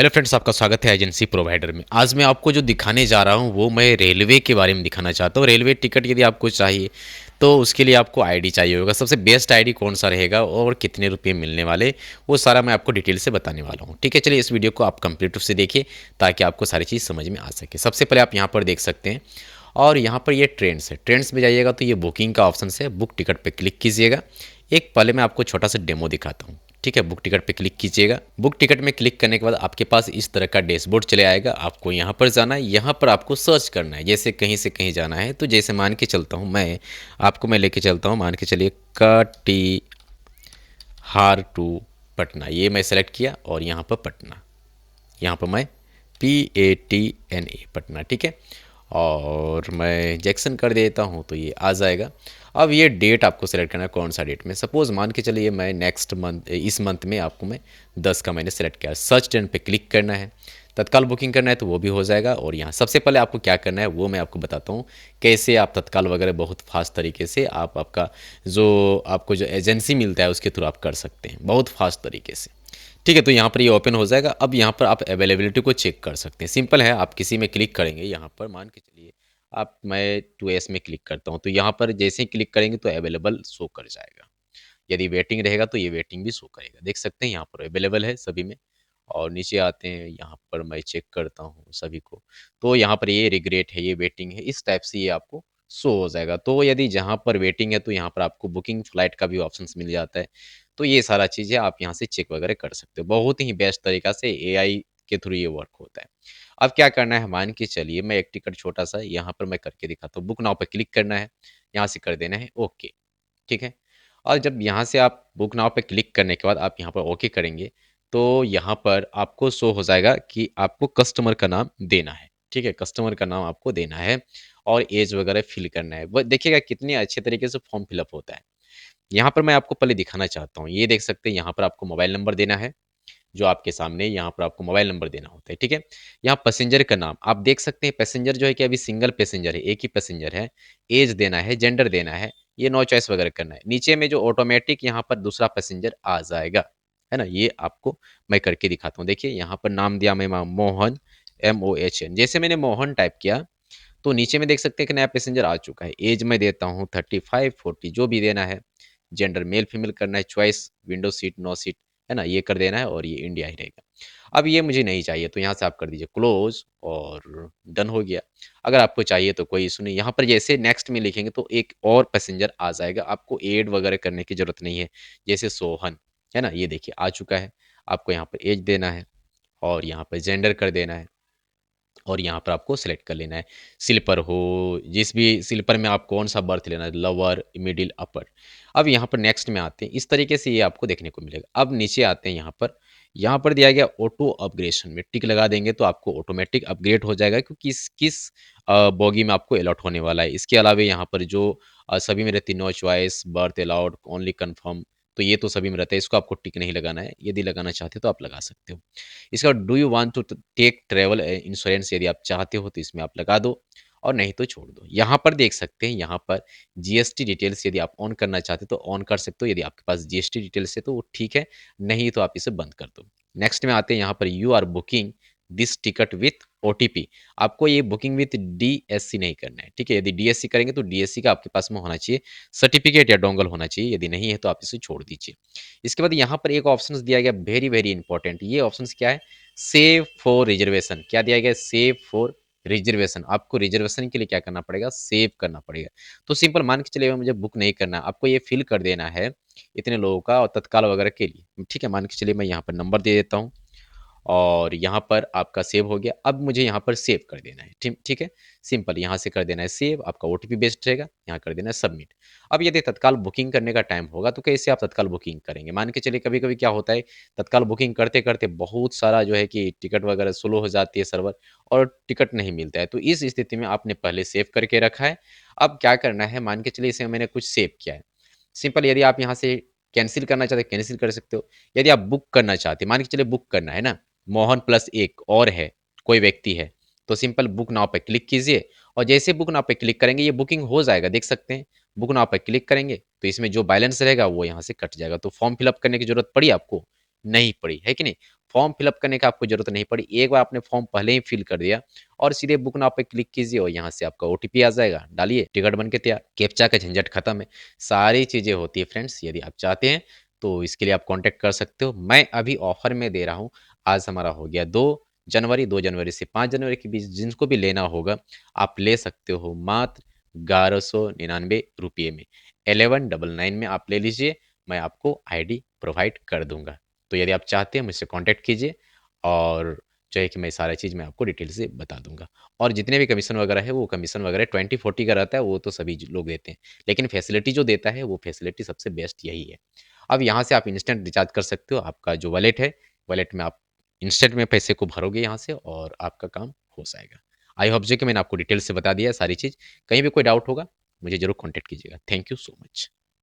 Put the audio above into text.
Hello friends, आपका स्वागत है एजेंसी प्रोवाइडर में। आज मैं आपको जो दिखाने जा रहा हूँ वो मैं रेलवे के बारे में दिखाना चाहता हूँ। रेलवे टिकट यदि आपको चाहिए तो उसके लिए आपको आईडी चाहिए होगा। सबसे बेस्ट आईडी कौन सा रहेगा और कितने रुपये मिलने वाले, वो सारा मैं आपको डिटेल से बताने वाला हूँ। ठीक है, चलिए इस वीडियो को आप कंप्लीट रूप से देखिए ताकि आपको सारी चीज़ समझ में आ सके। सबसे पहले आप यहाँ पर देख सकते हैं और यहाँ पर ये ट्रेंड्स है। ट्रेंड्स में जाइएगा तो ये बुकिंग का ऑप्शन है, बुक टिकट पर क्लिक कीजिएगा। एक पहले मैं आपको छोटा सा डेमो दिखाता हूँ। ठीक है, बुक टिकट पे क्लिक कीजिएगा। बुक टिकट में क्लिक करने के बाद आपके पास इस तरह का डैशबोर्ड चले आएगा। आपको यहाँ पर जाना है, यहाँ पर आपको सर्च करना है। जैसे कहीं से कहीं जाना है तो जैसे मान के चलता हूँ मैं लेके चलता हूँ, मान के चलिए कटिहार टू पटना, ये मैं सेलेक्ट किया और यहाँ पर पटना, यहाँ पर मैं PATNA पटना, ठीक है, और मैं जैक्सन कर देता हूँ तो ये आ जाएगा। अब ये डेट आपको सेलेक्ट करना है, कौन सा डेट में। सपोज़ मान के चलिए मैं नेक्स्ट मंथ, इस मंथ में आपको मैं 10 का मैंने सेलेक्ट किया। सर्च ट्रेन पे क्लिक करना है, तत्काल बुकिंग करना है तो वो भी हो जाएगा। और यहाँ सबसे पहले आपको क्या करना है वो मैं आपको बताता हूँ, कैसे आप तत्काल वगैरह बहुत फास्ट तरीके से आप आपका जो आपको जो एजेंसी मिलता है उसके थ्रू आप कर सकते हैं बहुत फास्ट तरीके से। ठीक है, तो यहाँ पर ये ओपन हो जाएगा। अब यहाँ पर आप अवेलेबिलिटी को चेक कर सकते हैं। सिंपल है, आप किसी में क्लिक करेंगे, यहाँ पर मान के चलिए आप मैं 2S में क्लिक करता हूँ तो यहाँ पर जैसे ही क्लिक करेंगे तो अवेलेबल शो कर जाएगा। यदि वेटिंग रहेगा तो ये वेटिंग भी शो करेगा। देख सकते हैं यहाँ पर अवेलेबल है सभी में। और नीचे आते हैं, यहाँ पर मैं चेक करता हूँ सभी को, तो यहाँ पर ये रिग्रेट है, ये वेटिंग है, इस टाइप से ये आपको शो हो जाएगा। तो यदि जहाँ पर वेटिंग है तो यहाँ पर आपको बुकिंग फ्लाइट का भी ऑप्शन मिल जाता है। तो ये सारा चीज़ें आप यहाँ से चेक वगैरह कर सकते हो। बहुत ही बेस्ट तरीका से AI के थ्रू ये वर्क होता है। अब क्या करना है, मान के चलिए मैं एक टिकट छोटा सा यहाँ पर मैं करके दिखाता हूँ। बुक नाउ पे क्लिक करना है, यहाँ से कर देना है ओके। ठीक है, और जब यहाँ से आप बुक नाउ पे क्लिक करने के बाद आप यहाँ पर ओके करेंगे तो यहाँ पर आपको शो हो जाएगा कि आपको कस्टमर का नाम देना है। ठीक है, कस्टमर का नाम आपको देना है और एज वगैरह फिल करना है। वो देखिएगा कितने अच्छे तरीके से फॉर्म फिलअप होता है। यहाँ पर मैं आपको पहले दिखाना चाहता हूँ, ये देख सकते हैं यहाँ पर आपको मोबाइल नंबर देना है। जो आपके सामने यहाँ पर आपको मोबाइल नंबर देना होता है। ठीक है, यहाँ पैसेंजर का नाम आप देख सकते हैं। पैसेंजर जो है कि अभी सिंगल पैसेंजर है, एक ही पैसेंजर है। एज देना है, जेंडर देना है, ये नो चॉइस वगैरह करना है। नीचे में जो ऑटोमेटिक यहाँ पर दूसरा पैसेंजर आ जाएगा, है ना, ये आपको मैं करके दिखाता हूँ। देखिए यहाँ पर नाम दिया मैं मोहन, MOHN। जैसे मैंने मोहन टाइप किया तो नीचे में देख सकते हैं कि नया पैसेंजर आ चुका है। एज में देता हूँ 35 40 जो भी देना है। जेंडर मेल फीमेल करना है, choice window seat no seat, है ना, ये कर देना है और ये इंडिया ही रहेगा। अब ये मुझे नहीं चाहिए तो यहाँ से आप कर दीजिए क्लोज और डन हो गया। अगर आपको चाहिए तो कोई इशू नहीं। यहाँ पर जैसे नेक्स्ट में लिखेंगे तो एक और पैसेंजर आ जाएगा, आपको ऐड वगैरह करने की जरूरत नहीं है। जैसे सोहन, है ना, ये देखिए आ चुका है। आपको यहाँ पर एज देना है और यहाँ पर जेंडर कर देना है और यहाँ पर आपको सेलेक्ट कर लेना है। स्लीपर हो, जिस भी स्लीपर में आप कौन सा बर्थ लेना है, लोअर मिडिल अपर। अब यहाँ पर नेक्स्ट में आते हैं, इस तरीके से ये आपको देखने को मिलेगा। अब नीचे आते हैं, यहाँ पर दिया गया ऑटो अपग्रेडेशन में टिक लगा देंगे तो आपको ऑटोमेटिक अपग्रेड हो जाएगा कि किस किस बोगी में आपको अलॉट होने वाला है। इसके अलावा यहाँ पर जो सभी में रहती no choice, berth allowed, only confirm, तो ये तो सभी में रहता है, इसको आपको टिक नहीं लगाना है। यदि लगाना चाहते हो तो आप लगा सकते हो। इसका do you want to take travel insurance, यदि आप चाहते हो तो इसमें आप लगा दो और नहीं तो छोड़ दो। यहाँ पर देख सकते हैं, यहाँ पर GST डिटेल्स यदि आप ऑन करना चाहते हो तो ऑन कर सकते हो। यदि आपके पास GST डिटेल्स है तो वो ठीक है, नहीं तो आप इसे बंद कर दो। नेक्स्ट में आते हैं, यहाँ पर you are booking this ticket with OTP। आपको ये बुकिंग विथ DSC नहीं करना है। ठीक है, यदि DSC करेंगे तो DSC का आपके पास में होना चाहिए सर्टिफिकेट या डोंगल होना चाहिए। यदि नहीं है तो आप इसे छोड़ दीजिए। इसके बाद यहाँ पर एक ऑप्शन दिया गया वेरी वेरी इंपॉर्टेंट। ये ऑप्शन क्या है, सेव फॉर रिजर्वेशन। क्या दिया गया, सेव फॉर रिजर्वेशन। आपको रिजर्वेशन के लिए क्या करना पड़ेगा, सेव करना पड़ेगा। तो सिंपल मान के चलिए मुझे बुक नहीं करना, आपको ये फिल कर देना है इतने लोगों का और तत्काल वगैरह के लिए। ठीक है, मान के चलिए मैं यहाँ पर नंबर दे देता हूँ और यहाँ पर आपका सेव हो गया। अब मुझे यहाँ पर सेव कर देना है। ठीक ठीक है, सिंपल यहाँ से कर देना है सेव। आपका OTP बेस्ड रहेगा, यहाँ कर देना है सबमिट। अब यदि तत्काल बुकिंग करने का टाइम होगा तो कैसे आप तत्काल बुकिंग करेंगे। मान के चलिए कभी कभी क्या होता है, तत्काल बुकिंग करते करते बहुत सारा जो है कि टिकट वगैरह स्लो हो जाती है सर्वर और टिकट नहीं मिलता है। तो इस स्थिति में आपने पहले सेव करके रखा है। अब क्या करना है, मान के चलिए इसे मैंने कुछ सेव किया है। सिंपल यदि आप यहाँ से कैंसिल करना चाहते हैं कैंसिल कर सकते हो। यदि आप बुक करना चाहते हैं, मान के चलिए बुक करना है ना, मोहन प्लस एक और है, कोई व्यक्ति है, तो सिंपल बुक नाउ पे क्लिक कीजिए और जैसे बुक नाउ पे क्लिक करेंगे ये बुकिंग हो जाएगा। देख सकते हैं, बुक नाउ पे क्लिक करेंगे तो इसमें जो बैलेंस रहेगा वो यहाँ से कट जाएगा। तो फॉर्म फिलअप करने की जरूरत पड़ी आपको, नहीं पड़ी, है कि नहीं। फॉर्म फिलअप करने का आपको ज़रूरत नहीं पड़ी। एक बार आपने फॉर्म पहले ही फिल कर दिया और सीधे बुक नाउ पे क्लिक कीजिए और यहाँ से आपका ओटीपी आ जाएगा, डालिए, टिकट बन के तैयार। कैप्चा का झंझट खत्म है। सारी चीज़ें होती है फ्रेंड्स, यदि आप चाहते हैं तो इसके लिए आप कॉन्टैक्ट कर सकते हो। मैं अभी ऑफ़र में दे रहा हूँ, आज हमारा हो गया 2 जनवरी से 5 जनवरी के बीच जिनको भी लेना होगा, आप ले सकते हो मात्र 1199 रुपये में। 1199 में आप ले लीजिए, मैं आपको आईडी प्रोवाइड कर दूँगा। तो यदि आप चाहते हैं मुझसे कॉन्टैक्ट कीजिए और जो है कि मैं सारा चीज़ मैं आपको डिटेल से बता दूँगा। और जितने भी कमीशन वगैरह है, वो कमीशन वगैरह 20-40 का रहता है, वो तो सभी ज लोग देते हैं। लेकिन फैसिलिटी जो देता है, वो फैसिलिटी सबसे बेस्ट यही है। अब यहाँ से आप इंस्टेंट रिचार्ज कर सकते हो, आपका जो वॉलेट है, वॉलेट में आप इंस्टेंट में पैसे को भरोगे यहाँ से और आपका काम हो जाएगा। आई होप जो कि मैंने आपको डिटेल से बता दिया है सारी चीज़। कहीं भी कोई डाउट होगा, मुझे ज़रूर कॉन्टैक्ट कीजिएगा। Thank you so much.